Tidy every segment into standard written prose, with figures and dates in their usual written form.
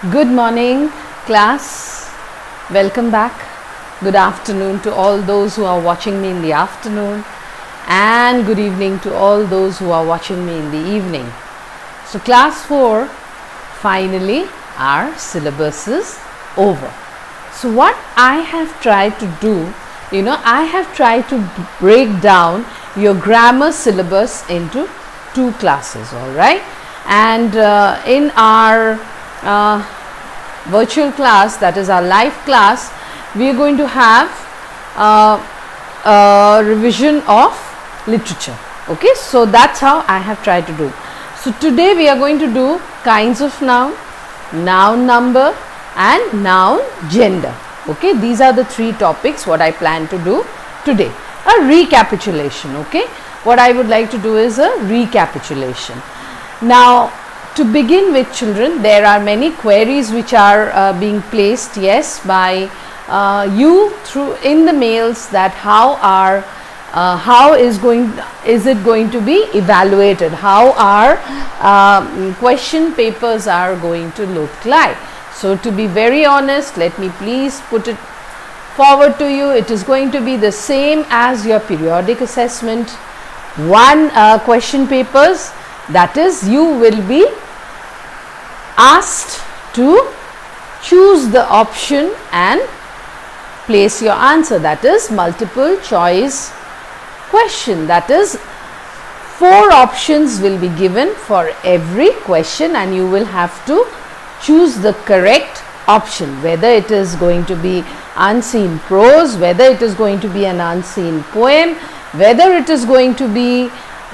Good morning, class. Welcome back. Good afternoon to all those who are watching me in the afternoon, and good evening to all those who are watching me in the evening. So, class 4, finally, our syllabus is over. So, what I have tried to do, I have tried to break down your grammar syllabus into 2 classes, all right? And in our virtual class, that is our live class, we are going to have a revision of literature. Okay, so that's how I have tried to do. So today we are going to do kinds of noun, noun number, and noun gender. Okay, these are the 3 topics what I plan to do today. A recapitulation. Okay, what I would like to do is a recapitulation. Now, to begin with, children, there are many queries which are being placed, yes, by you through in the mails, that how is it going to be evaluated, how our question papers are going to look like. So, to be very honest, let me please put it forward to you. It is going to be the same as your periodic assessment 1 question papers. That is, you will be asked to choose the option and place your answer. That is multiple choice question. That is, 4 options will be given for every question, and you will have to choose the correct option, whether it is going to be unseen prose, whether it is going to be an unseen poem, whether it is going to be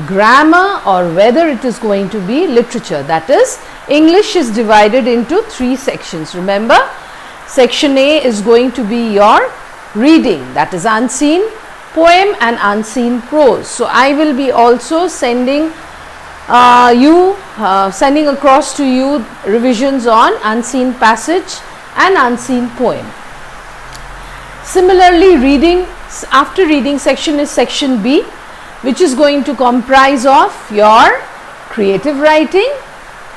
grammar, or whether it is going to be literature. That is, English is divided into 3 sections. Remember, section A is going to be your reading, that is unseen poem and unseen prose. So I will be also sending sending across to you revisions on unseen passage and unseen poem. Similarly, after reading section is section B, which is going to comprise of your creative writing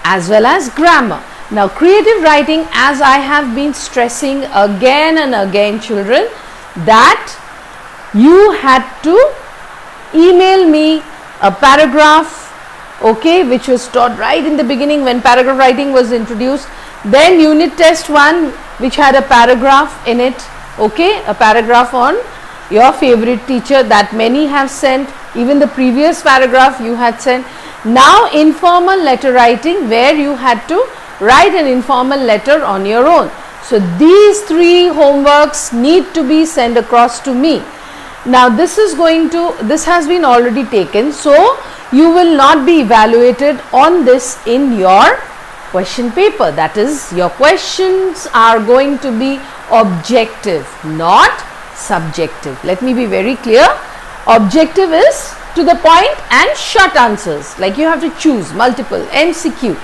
as well as grammar. Now, creative writing, as I have been stressing again and again, children, that you had to email me a paragraph, okay, which was taught right in the beginning when paragraph writing was introduced. Then unit test 1, which had a paragraph in it, okay, a paragraph on your favorite teacher, that many have sent. Even the previous paragraph you had sent. Now, informal letter writing, where you had to write an informal letter on your own. So, these 3 homeworks need to be sent across to me. Now, this has been already taken. So, you will not be evaluated on this in your question paper. That is, your questions are going to be objective, not subjective. Let me be very clear. Objective is to the point and short answers, like you have to choose multiple MCQ.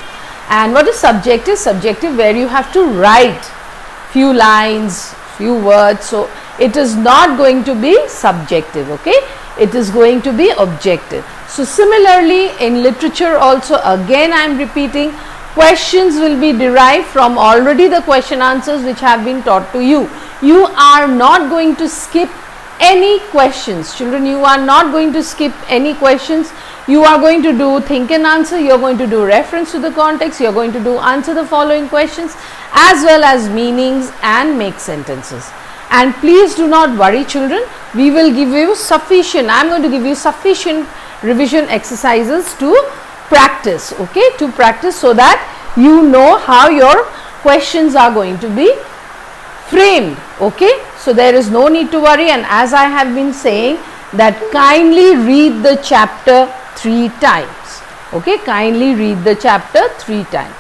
And what is subjective? Subjective, where you have to write few lines, few words. So it is not going to be subjective, okay, it is going to be objective. So similarly, in literature also, again I am repeating, questions will be derived from already the question answers which have been taught to you. You are not going to skip any questions, children. You are not going to skip any questions. You are going to do think and answer, you are going to do reference to the context, you are going to do answer the following questions, as well as meanings and make sentences. And please do not worry, children, we will give you sufficient, I am going to give you sufficient revision exercises to practice, okay, to practice, so that you know how your questions are going to be framed, okay. So there is no need to worry, and as I have been saying, that kindly read the chapter 3 times, okay, kindly read the chapter 3 times.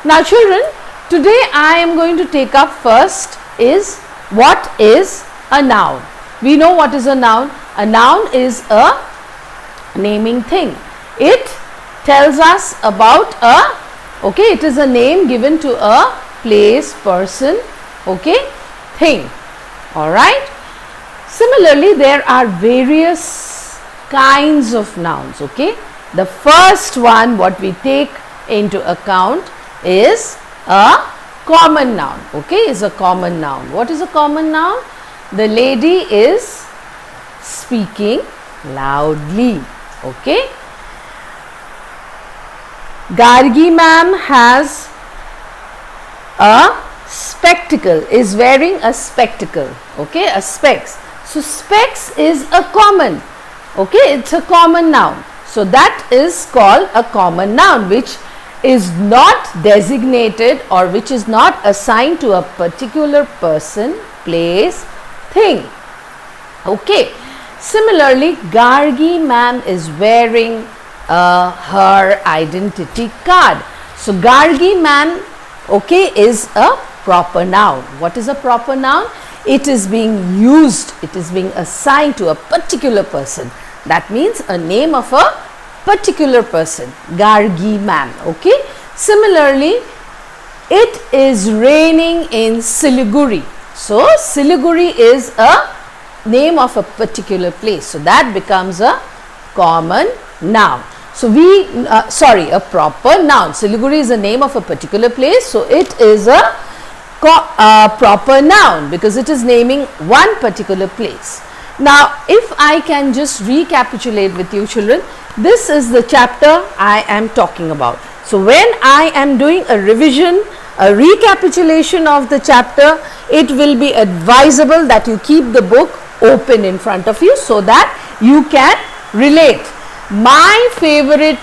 Now, children, today I am going to take up first is, what is a noun? We know what is a noun. A noun is a naming thing. It tells us about okay, it is a name given to a place, person, okay, thing. All right. Similarly, there are various kinds of nouns, okay. The first one what we take into account is a common noun, okay, is a common noun. What is a common noun? The lady is speaking loudly, okay. Gargi ma'am has a spectacle, is wearing a spectacle, okay, a specs. So specs is a common, okay, it's a common noun. So that is called a common noun, which is not designated or which is not assigned to a particular person, place, thing, okay. Similarly, Gargi ma'am is wearing her identity card. So Gargi ma'am, okay, is a proper noun. What is a proper noun? It is being used, it is being assigned to a particular person. That means a name of a particular person, Gargi ma'am, okay. Similarly, it is raining in Siliguri. So Siliguri is a name of a particular place. So that becomes a common noun. So we, a proper noun. Siliguri is a name of a particular place. So it is a proper noun because it is naming one particular place. Now, if I can just recapitulate with you children, this is the chapter I am talking about. So when I am doing a revision, a recapitulation of the chapter, it will be advisable that you keep the book open in front of you so that you can relate. My favorite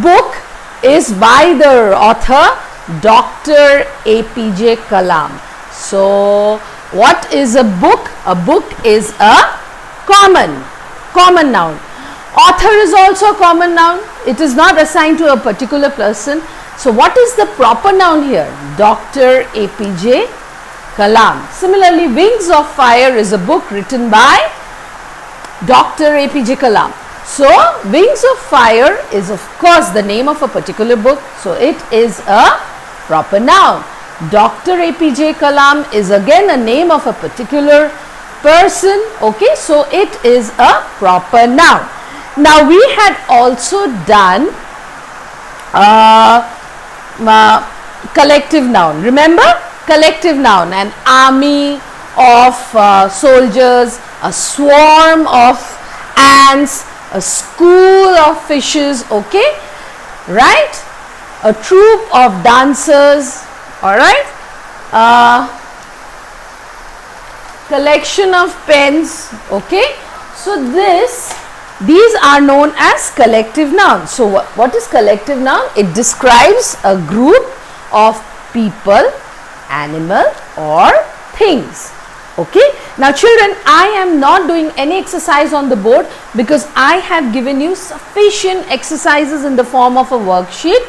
book is by the author Dr. APJ Kalam. So what is a book? A book is a common noun. Author is also a common noun. It is not assigned to a particular person. So what is the proper noun here? Dr. APJ Kalam. Similarly, Wings of Fire is a book written by Dr. APJ Kalam. So Wings of Fire is of course the name of a particular book. So it is a proper noun. Dr. APJ Kalam is again a name of a particular person, okay. So it is a proper noun. Now we had also done collective noun. Remember collective noun, an army of soldiers, a swarm of ants, a school of fishes, okay, right, a troop of dancers, all right, collection of pens, okay. So these are known as collective nouns. So what is collective noun? It describes a group of people, animal or things, okay. Now children, I am not doing any exercise on the board because I have given you sufficient exercises in the form of a worksheet,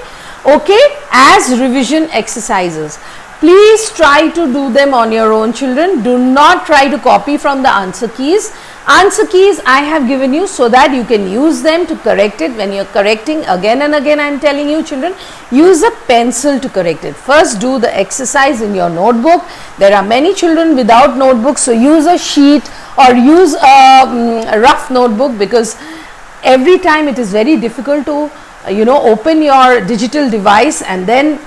okay, as revision exercises. Please try to do them on your own children. Do not try to copy from the answer keys. Answer keys I have given you so that you can use them to correct it. When you are correcting again and again, I am telling you children, use a pencil to correct it. First do the exercise in your notebook. There are many children without notebooks, so use a sheet or use a rough notebook because every time it is very difficult to open your digital device and then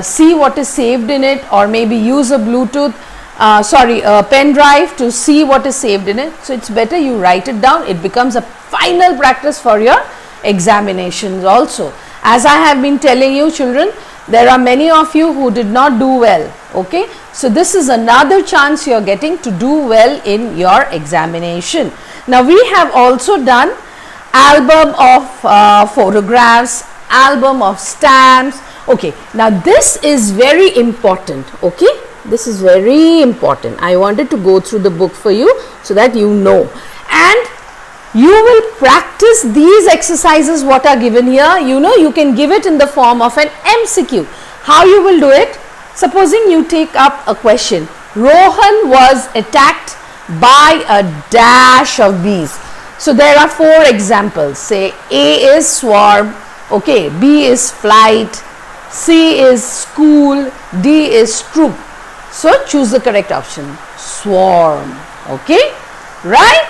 see what is saved in it, or maybe use a Bluetooth a pen drive to see what is saved in it. So it's better you write it down. It becomes a final practice for your examinations also. As I have been telling you children, there are many of you who did not do well, okay. So this is another chance you are getting to do well in your examination. Now we have also done album of photographs, album of stamps, okay. Now this is very important, okay. This is very important. I wanted to go through the book for you so that you know, and you will practice these exercises what are given here. You can give it in the form of an MCQ. How you will do it? Supposing you take up a question, Rohan was attacked by a dash of bees. So there are 4 examples. Say A is swarm, okay, B is flight, C is school, D is troop. So choose the correct option, swarm, okay, right.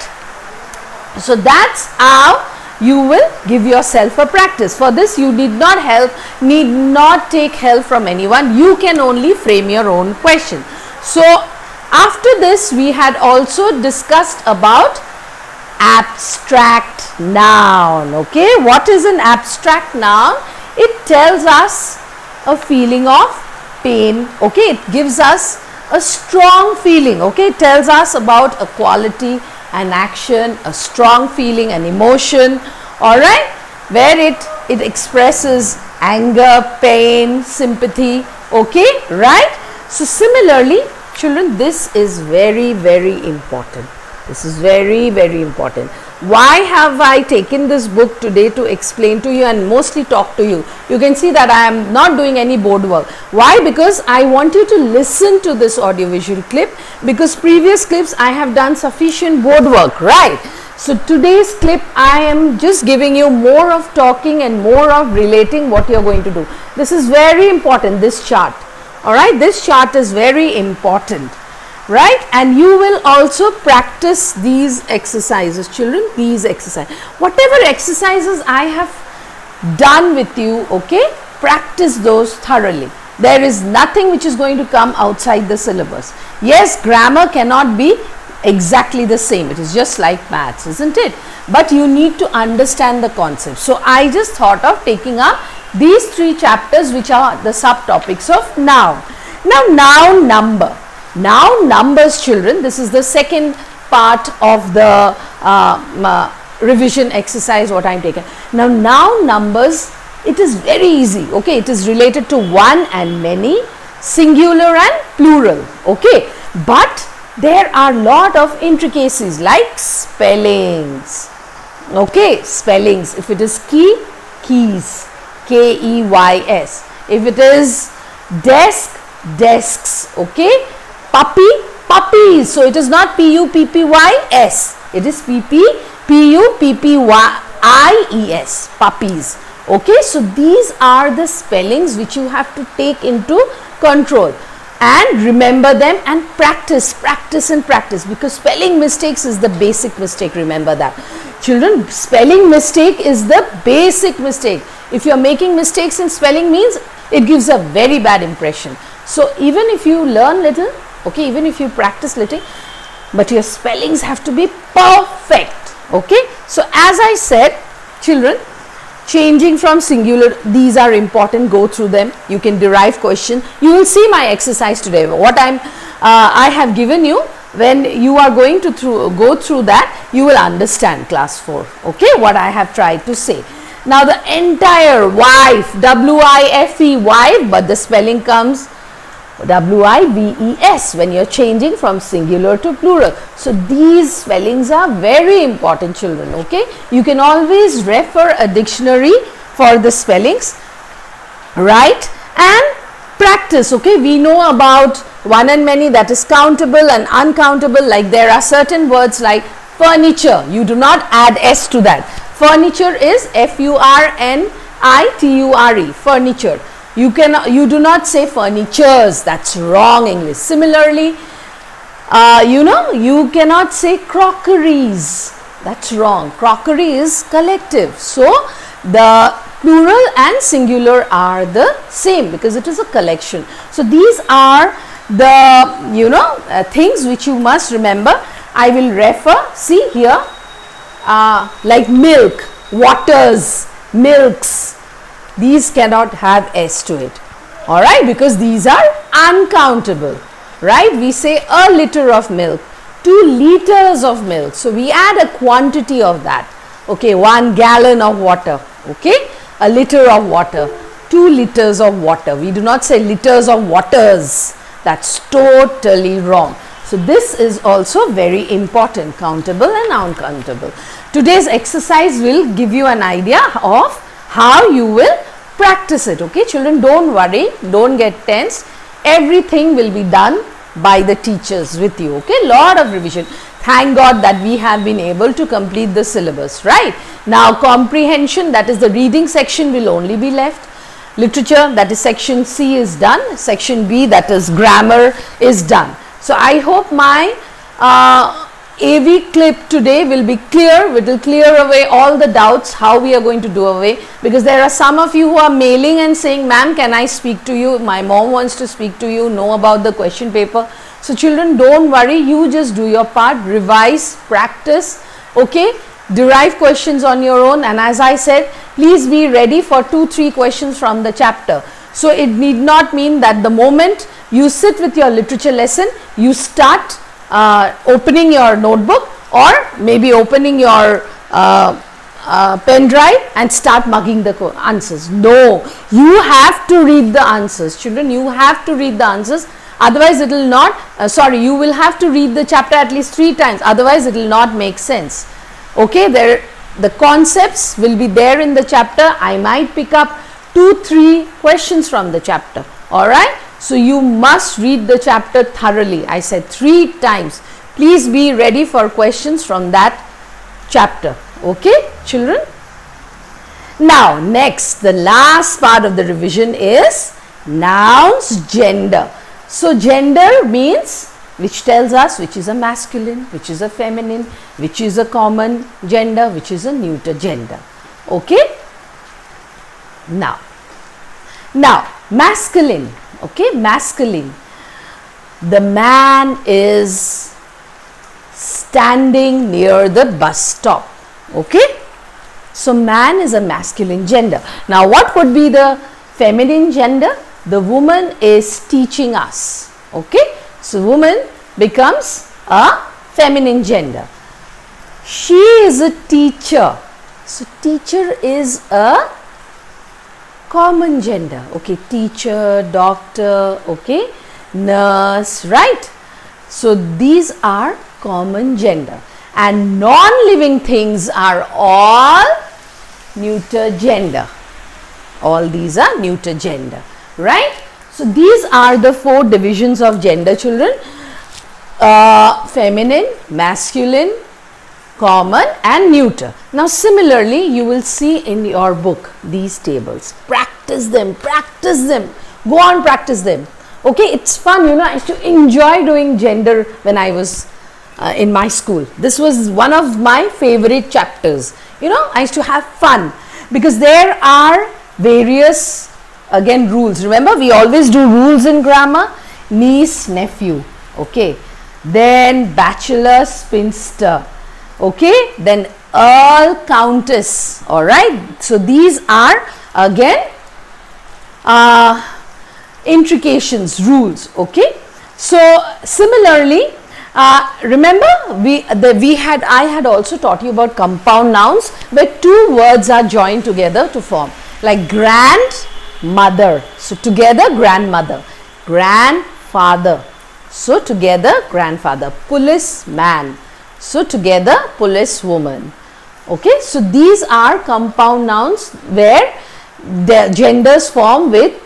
So that's how you will give yourself a practice. For this you need not take help from anyone. You can only frame your own question. So after this we had also discussed about abstract noun. Okay, what is an abstract noun? It tells us a feeling of pain. Okay, it gives us a strong feeling. Okay, it tells us about a quality, an action, a strong feeling, an emotion. All right, where it expresses anger, pain, sympathy. Okay, right? So similarly, children, this is very, very important. This is very, very important. Why have I taken this book today to explain to you and mostly talk to you? You can see that I am not doing any board work. Why? Because I want you to listen to this audiovisual clip, because previous clips I have done sufficient board work, right? So today's clip I am just giving you more of talking and more of relating what you are going to do. This is very important, this chart. Alright, this chart is very important. Right, and you will also practice these exercises, children, these exercises. Whatever exercises I have done with you, okay, practice those thoroughly. There is nothing which is going to come outside the syllabus. Yes, grammar cannot be exactly the same. It is just like maths, isn't it? But you need to understand the concept. So I just thought of taking up these 3 chapters which are the subtopics of noun. Now, noun, number. Noun, numbers, children, this is the second part of the revision exercise what I am taking. Now, noun, numbers, it is very easy. Okay, it is related to one and many, singular and plural. Okay, but there are lot of intricacies like spellings. Okay, spellings. If it is key, keys, K-E-Y-S. If it is desk, desks. Okay. Puppy, puppies. So it is not P-U-P-P-Y-S. It is P-P-U-P-P-Y-I-E-S. Puppies. Okay. So these are the spellings which you have to take into control and remember them and practice, practice and practice, because spelling mistakes is the basic mistake. Remember that. Children, spelling mistake is the basic mistake. If you are making mistakes in spelling means it gives a very bad impression. So even if you learn little, okay, even if you practice little, but your spellings have to be perfect. Okay, so as I said, children, changing from singular, these are important, go through them. You can derive question. You will see my exercise today. What I have given you, when you are going to go through that, you will understand class 4. Okay, what I have tried to say. Now the entire wife, W-I-F-E, wife, but the spelling comes W-I-V-E-S when you are changing from singular to plural. So these spellings are very important, children. Okay, you can always refer a dictionary for the spellings, right, and practice. Okay, we know about one and many, that is countable and uncountable. Like there are certain words like furniture, you do not add S to that. Furniture is F-U-R-N-I-T-U-R-E, furniture. You do not say furnitures, that's wrong English. Similarly, you cannot say crockeries, that's wrong. Crockery is collective. So the plural and singular are the same because it is a collection. So these are the things which you must remember. I will refer, see here, like milk, waters, milks. These cannot have S to it, all right, because these are uncountable, right? We say a liter of milk, 2 liters of milk. So we add a quantity of that. Okay, 1 gallon of water. Okay, a liter of water, 2 liters of water. We do not say liters of waters. That's totally wrong. So this is also very important, countable and uncountable. Today's exercise will give you an idea of how you will practice it. Okay, children, don't worry, don't get tense. Everything will be done by the teachers with you. Okay, lot of revision. Thank God that we have been able to complete the syllabus, right? Now comprehension, that is the reading section, will only be left. Literature, that is section C, is done. Section B, that is grammar, is done. So I hope my AV clip today will be clear. We will clear away all the doubts how we are going to do away, because there are some of you who are mailing and saying, ma'am, can I speak to you? My mom wants to speak to you, know about the question paper. So children, don't worry, you just do your part, revise, practice, okay, derive questions on your own, and as I said, please be ready for 2-3 questions from the chapter. So it need not mean that the moment you sit with your literature lesson, you start opening your notebook or maybe opening your pen drive and start mugging the answers. No, you have to read the answers. Children, you have to read the answers, otherwise it will not, you will have to read the chapter at least 3 times, otherwise it will not make sense. Okay, the concepts will be there in the chapter. I might pick up 2-3 questions from the chapter. Alright, so you must read the chapter thoroughly. I said 3 times. Please be ready for questions from that chapter. Okay, children? Now, next, the last part of the revision is nouns, gender. So, gender means which tells us which is a masculine, which is a feminine, which is a common gender, which is a neuter gender. Okay? Now, masculine. Okay, masculine. The man is standing near the bus stop. Okay, so man is a masculine gender. Now, what would be the feminine gender? The woman is teaching us. Okay, so woman becomes a feminine gender. She is a teacher. So teacher is a common gender. Okay, teacher, doctor, okay, nurse, right? So these are common gender, and non-living things are all neuter gender. All these are neuter gender, right? So these are the 4 divisions of gender, children. Feminine, masculine, common and neuter. Now similarly, you will see in your book these tables. Practice them, go on, practice them. Okay, it's fun, you know. I used to enjoy doing gender when I was in my school. This was one of my favorite chapters. You know, I used to have fun because there are various, again, rules. Remember, we always do rules in grammar. Niece, nephew, okay. Then bachelor, spinster, okay. Then earl, countess, alright. So these are again intrications, rules, okay. So similarly, remember I had also taught you about compound nouns where 2 words are joined together to form, like grandmother. So together grandmother, grandfather. So together grandfather, policeman. So together policewoman. Okay, so these are compound nouns where the genders form with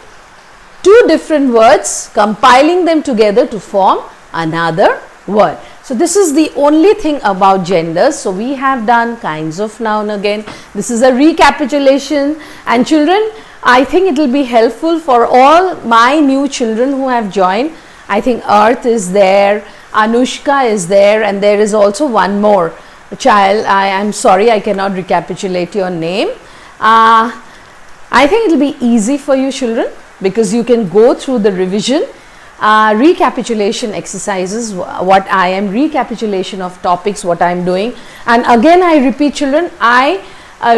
2 different words, compiling them together to form another word. So this is the only thing about genders. So we have done kinds of noun again. This is a recapitulation, and children, I think it will be helpful for all my new children who have joined. I think Earth is there, Anushka is there, and there is also one more child. I am sorry, I cannot recapitulate your name. I think it will be easy for you children, because you can go through the revision recapitulation exercises, what I am, recapitulation of topics, what I am doing. And again I repeat children, I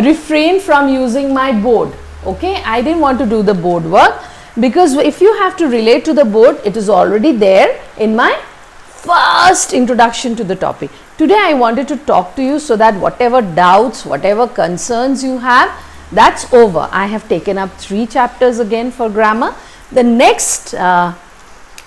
refrain from using my board. Okay, I didn't want to do the board work, because if you have to relate to the board, it is already there in my first introduction to the topic. Today I wanted to talk to you so that whatever doubts, whatever concerns you have, that's over. I have taken up 3 chapters again for grammar. The next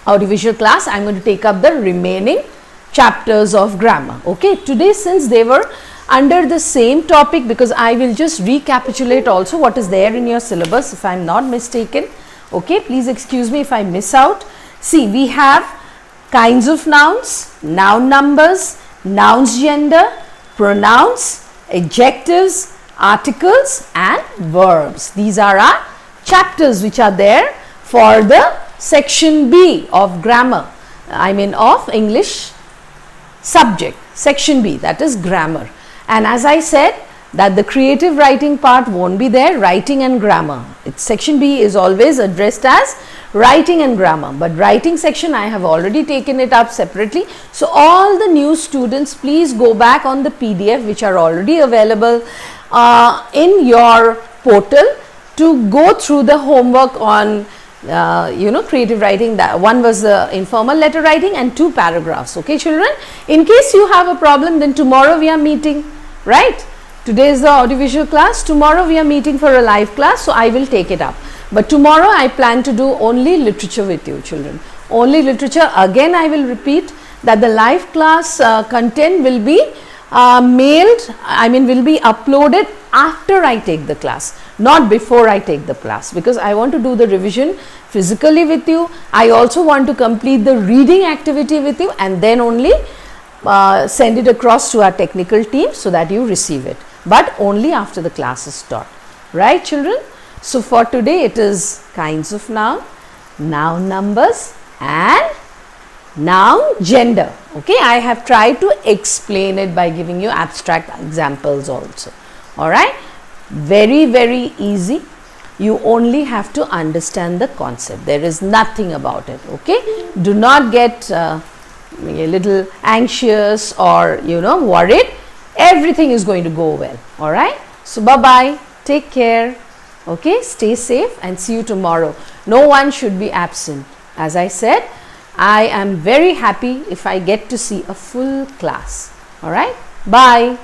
audiovisual class, I am going to take up the remaining chapters of grammar. Okay, today since they were under the same topic, because I will just recapitulate also what is there in your syllabus, if I am not mistaken. Okay, please excuse me if I miss out. See, we have kinds of nouns, noun numbers, nouns gender, pronouns, adjectives, articles and verbs. These are our chapters which are there for the section B of grammar, I mean of English subject. section B, that is grammar. And as I said, that the creative writing part won't be there, writing and grammar. Section B is always addressed as writing and grammar, but writing section I have already taken it up separately. So all the new students, please go back on the PDF which are already available in your portal to go through the homework on creative writing. That one was the informal letter writing and 2 paragraphs. Okay, children, in case you have a problem, then tomorrow we are meeting, right? Today is the audiovisual class, tomorrow we are meeting for a live class, so I will take it up. But tomorrow I plan to do only literature with you, children. Only literature. Again I will repeat that the live class content will be will be uploaded after I take the class, not before I take the class, because I want to do the revision physically with you. I also want to complete the reading activity with you and then only send it across to our technical team so that you receive it, but only after the class is taught, right children? So for today it is kinds of noun, noun numbers and noun gender. Okay, I have tried to explain it by giving you abstract examples also. All right, very, very easy. You only have to understand the concept. There is nothing about it. Okay, do not get a little anxious or worried. Everything is going to go well. All right, so bye bye, take care. Okay, stay safe and see you tomorrow. No one should be absent. As I said, I am very happy if I get to see a full class. All right, bye.